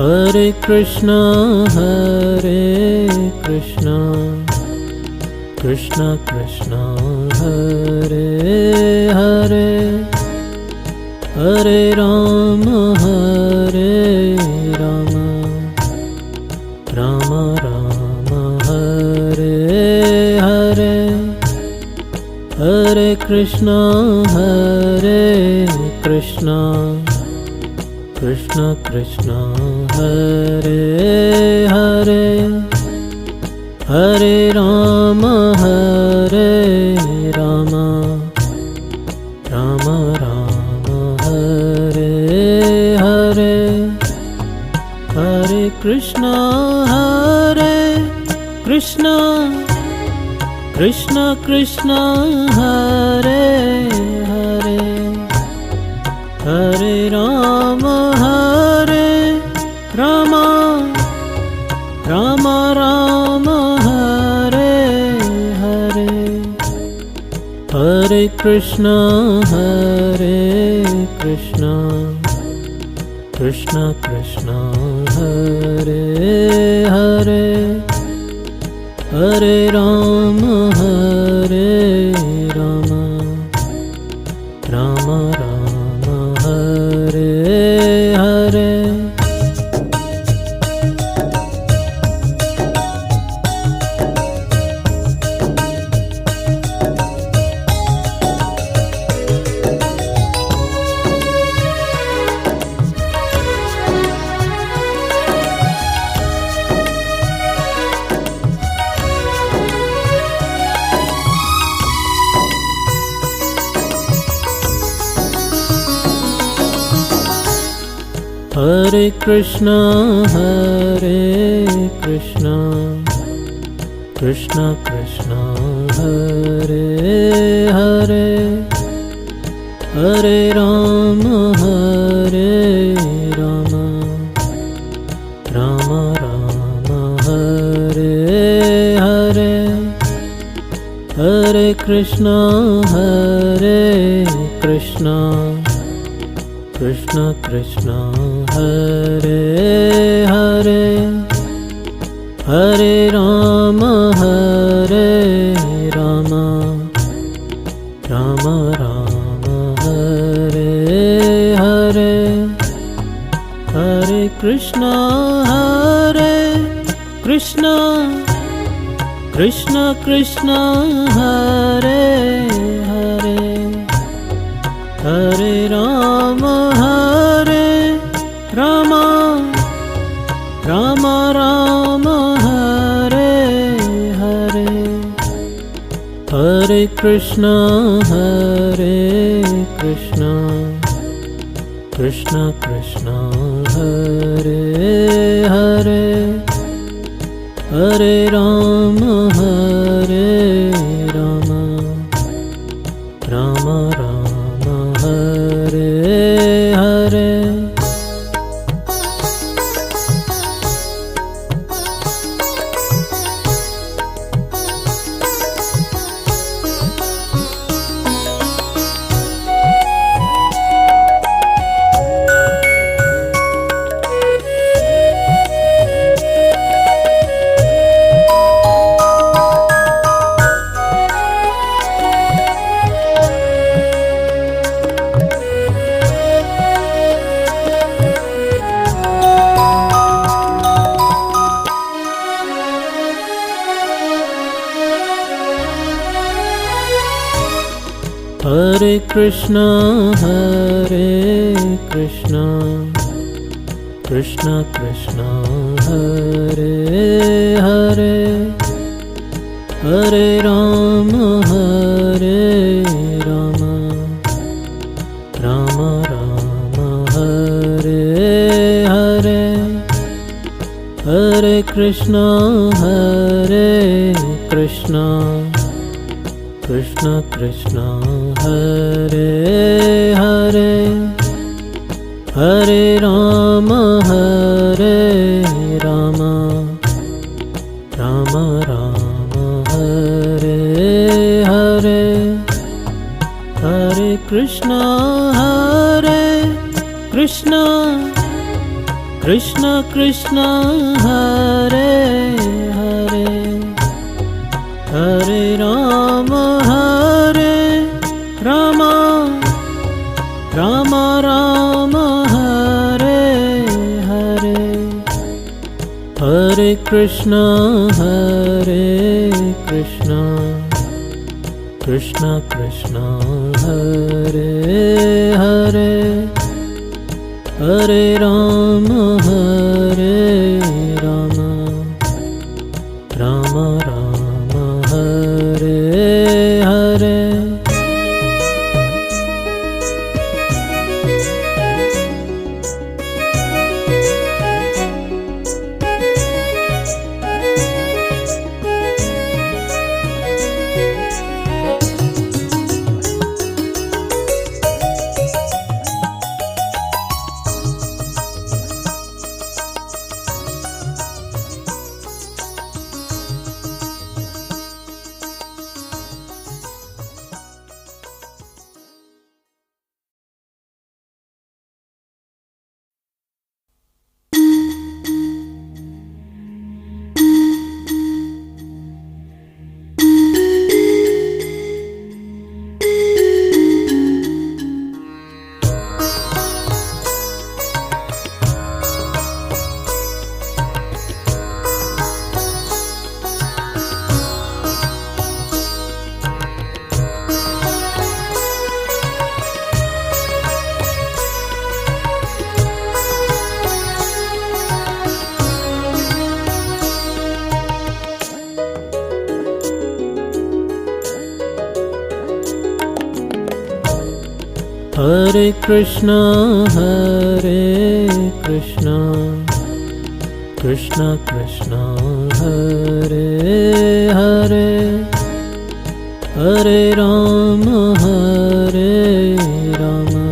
Hare Krishna, Krishna Krishna, Hare Hare, Hare Rama, Rama Rama, Hare Hare, Hare Krishna, Krishna Krishna, Hare Hare, Hare Rama, Rama Rama, Hare Hare, Hare Krishna, Krishna Krishna, Hare Hare, Hare Rama, Rama Rama, Hare Hare, Hare Krishna, Krishna Krishna, Hare Hare, Hare Rama, Rama Rama, Hare Hare. Hare Krishna, Krishna Krishna, Hare Hare, Hare Rama, Rama Rama, Hare Hare, Hare Krishna, Krishna Krishna, Hare Hare, Hare Rama, Rama Rama, Hare Hare, Hare Krishna, Krishna Krishna, Hare Hare, Hare Rama, Rama Rama, Hare Hare, Hare Krishna, Krishna Krishna, Hare Hare, Hare Rama, Rama Rama, Hare Hare. Hare Krishna, Krishna Krishna, Hare Hare, Hare Rama, Rama Rama, Hare Hare, Hare Krishna, Krishna Krishna, Hare Hare, Hare Rama, Rama Rama, Hare Hare, Hare Krishna, Krishna Krishna Krishna Hare Hare Hare Rama Rama Rama Rama Hare Hare Hare Krishna Krishna Krishna Hare Hare Hare Rama Rama Rama Rama Hare Hare Hare Krishna Krishna Krishna Hare Hare Hare Rama Rama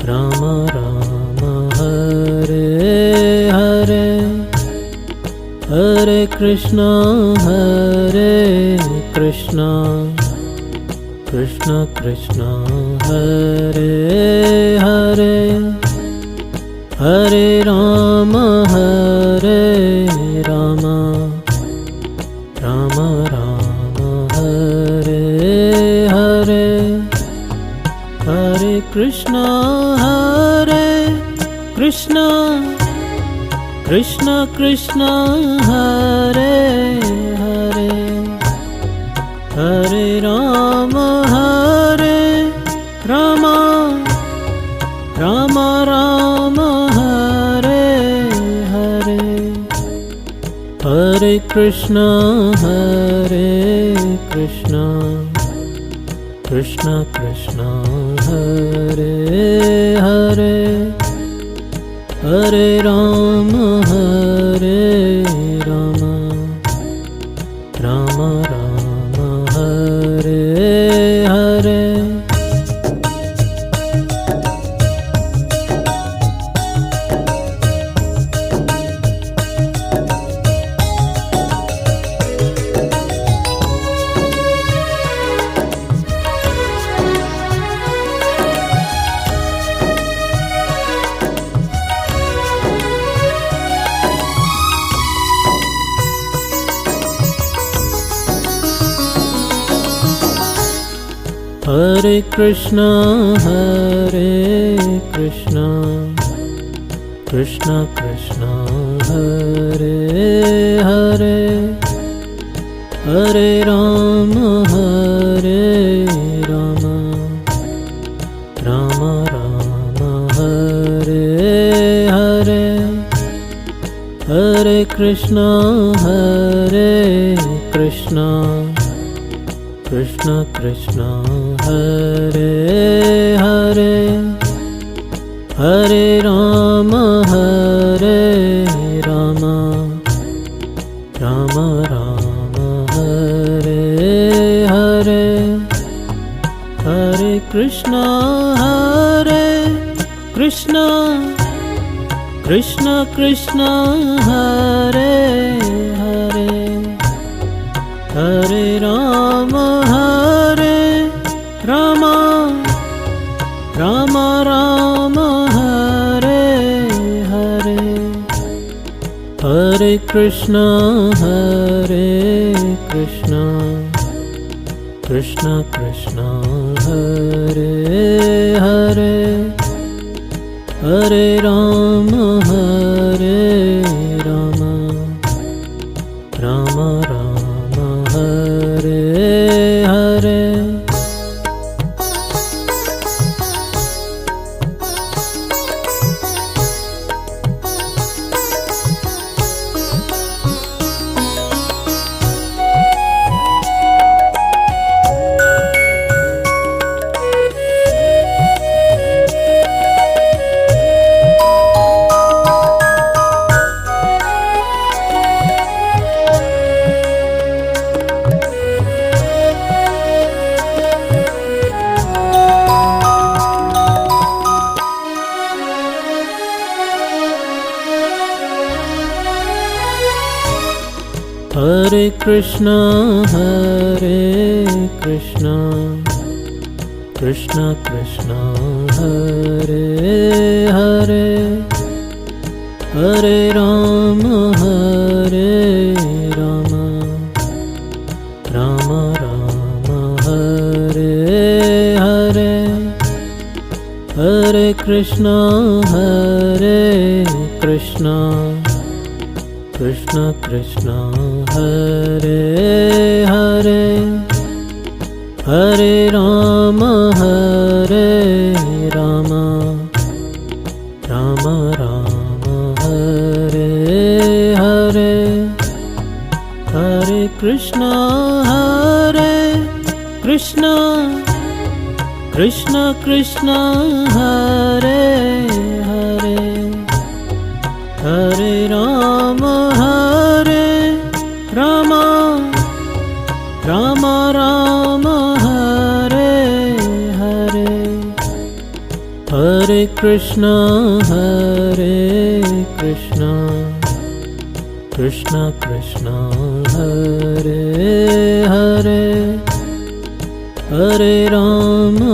Rama Rama Hare Hare Hare Krishna Krishna Krishna Hare Hare Hare Rama Rama Rama Rama Hare Hare Hare Krishna Krishna Krishna Hare Hare Hare Rama Rama Rama Rama Hare Hare Hare Krishna Krishna Krishna Hare Hare Hare Rama Rama Rama Rama Hare Hare Hare Krishna Krishna Hare Hare Hare Rama Rama Rama Rama Hare Hare Hare Krishna Krishna Hare Hare Hare Rama Rama Rama Rama Hare Hare Hare Krishna Krishna Hare Hare Hare Rama Rama, Rama Rama Hare Hare. Krishna Krishna Krishna Hare Hare Hare Rama Rama Rama Hare Hare. Hare Krishna Krishna Krishna Hare Hare Hare Rama Rama Rama Hare Hare Hare Krishna Krishna Krishna Hare Hare Hare Rama Rama Rama Hare Hare Hare Krishna Krishna Krishna Hare Hare Hare Rama Rama Rama Hare Hare Hare Krishna Krishna Hare Hare Hare Rama